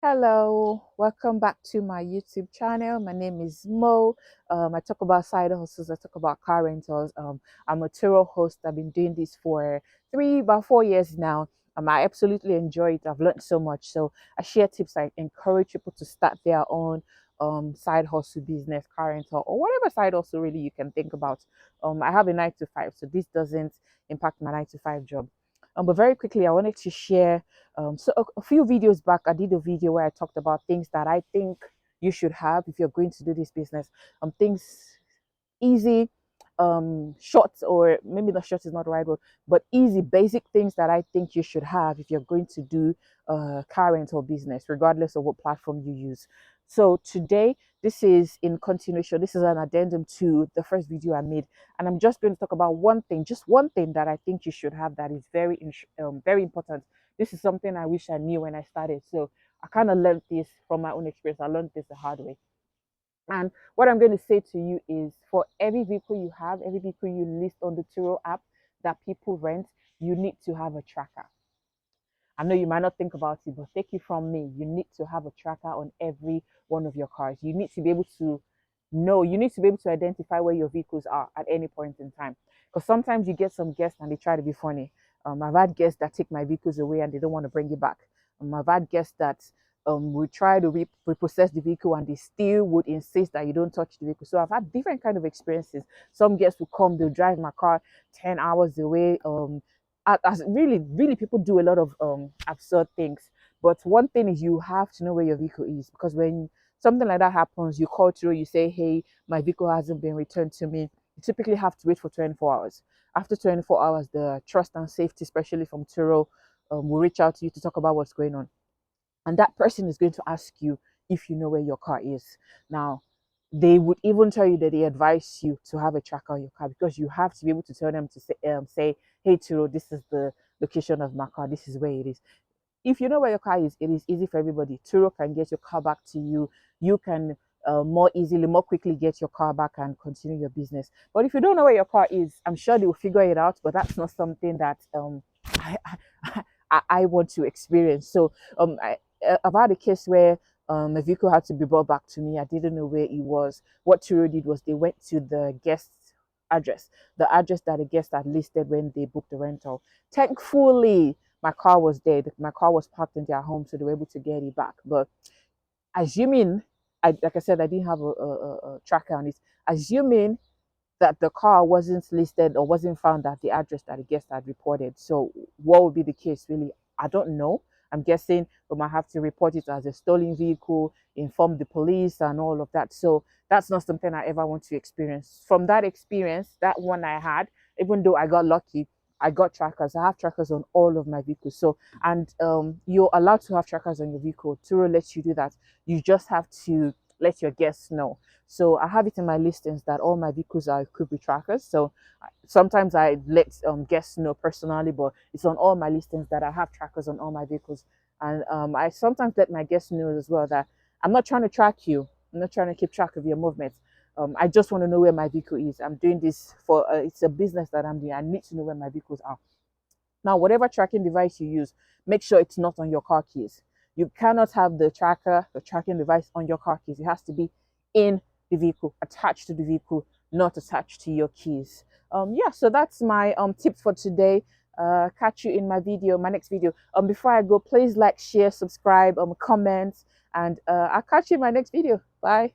Hello, welcome back to my YouTube channel. My name is Mo. I talk about side hustles, I talk about car rentals. I'm a Turo host. I've been doing this for about 4 years now. I absolutely enjoy it. I've learned so much. So I share tips. I encourage people to start their own side hustle business, car rental, or whatever side hustle really you can think about. I have a 9 to 5, so this doesn't impact my 9 to 5 job. But very quickly, I wanted to share a few videos back, I did a video where I talked about things that I think you should have if you're going to do this business. Things easy, short, or maybe not short is not the right word, but easy, basic things that I think you should have if you're going to do a car rental business, regardless of what platform you use. So today, this is in continuation. This is an addendum to the first video I made, and I'm just going to talk about one thing, just one thing that I think you should have that is very important. This is something I wish I knew when I started. So I kind of learned this from my own experience. I learned this the hard way. And what I'm going to say to you is for every vehicle you have, every vehicle you list on the Turo app that people rent, you need to have a tracker. I know you might not think about it, but take it from me. You need to have a tracker on every one of your cars. You need to be able to know, you need to be able to identify where your vehicles are at any point in time. Because sometimes you get some guests and they try to be funny. I've had guests that take my vehicles away and they don't want to bring it back. I've had guests that will try to repossess the vehicle and they still would insist that you don't touch the vehicle. So I've had different kind of experiences. Some guests will come, they'll drive my car 10 hours away. As really people do a lot of absurd things, but one thing is you have to know where your vehicle is, because when something like that happens, you call through, you say, hey, my vehicle hasn't been returned to me. You typically have to wait for 24 hours. After 24 hours, the trust and safety, especially from Turo, will reach out to you to talk about what's going on, and that person is going to ask you if you know where your car is. Now, they would even tell you that they advise you to have a tracker on your car, because you have to be able to tell them to say, hey Turo, this is the location of my car, this is where it is. If you know where your car is, it is easy for everybody. Turo can get your car back to you. You can more easily, more quickly get your car back and continue your business. But if you don't know where your car is, I'm sure they will figure it out. But that's not something that I, I want to experience. So I've had a case where a vehicle had to be brought back to me. I didn't know where it was. What Turo did was they went to the guest's address, the address that the guest had listed when they booked the rental. Thankfully, my car was there. My car was parked in their home, so they were able to get it back. But assuming, like I said, I didn't have a tracker on it. Assuming that the car wasn't listed or wasn't found at the address that the guest had reported. So what would be the case really? I don't know. I'm guessing we might have to report it as a stolen vehicle, inform the police and all of that. So that's not something I ever want to experience. From that experience, that one I had, even though I got lucky, I got trackers. I have trackers on all of my vehicles. So, and you're allowed to have trackers on your vehicle. Turo lets you do that. You just have to let your guests know. So I have it in my listings that all my vehicles are equipped with trackers. So sometimes I let guests know personally, but it's on all my listings that I have trackers on all my vehicles. And I sometimes let my guests know as well that I'm not trying to track you. I'm not trying to keep track of your movements. I just want to know where my vehicle is. I'm doing this for it's a business that I'm doing. I need to know where my vehicles are. Now, whatever tracking device you use, make sure it's not on your car keys. You cannot have the tracking device on your car keys. It has to be in the vehicle, attached to the vehicle, not attached to your keys. Yeah, so that's my tips for today. Catch you in my next video. Before I go, please like, share, subscribe, comment, and I'll catch you in my next video. Bye.